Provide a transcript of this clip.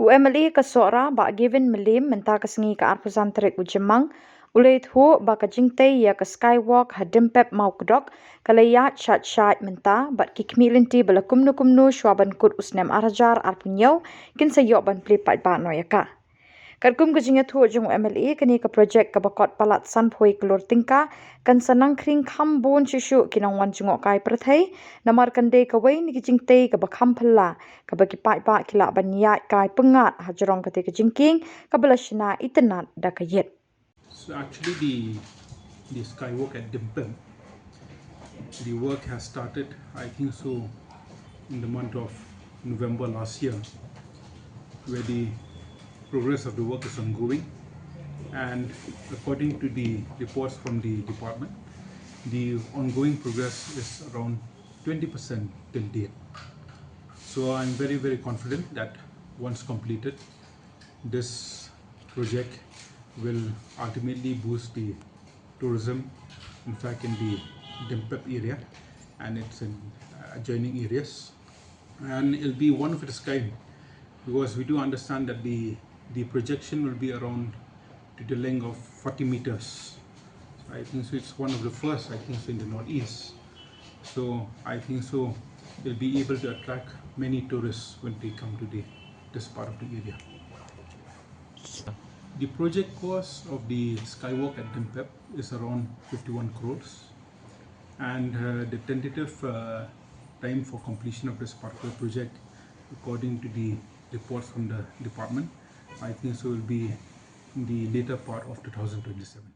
UMLE ka Sohra ba Gavin melim menta kasengi ka arpusan terik ujemang uleit hu ba ka jingtei ya ka Skywalk ha Dympep mau kedok kalaya chat menta bat kikmilinti bala kumnu shwaban kut usnem arajar arpunyau kin sayok ban plipat ba noyaka. Kadkum kejingat hu jung UMLE kini ka projek ka bakot palat sanpoi kelur tingka kan sanang Khring khambon shushu kinang wan jungok kai prathai namar kande ka wei ni kijingtei ka bakham phalla ka bagi pai ba kila ban yat kai pengat hajrong kate ka jingking ka belashna itenat da kayet. So actually the Skywalk at Dympep, the work has started I think so in the month of November last year, where the progress of the work is ongoing, and according to the reports from the department, the ongoing progress is around 20% till date. So I'm very confident that once completed, this project will ultimately boost the tourism, in fact in the Dympep area and its adjoining areas, and it'll be one of its kind, because we do understand that the projection will be around to the length of 40 meters. So I think so it's one of the first, I think so, in the northeast. So I think so they'll be able to attract many tourists when they come to this part of the area. The project cost of the Skywalk at Dympep is around 51 crores, and the tentative time for completion of this particular project, according to the reports from the department, I think so will be in the later part of 2027.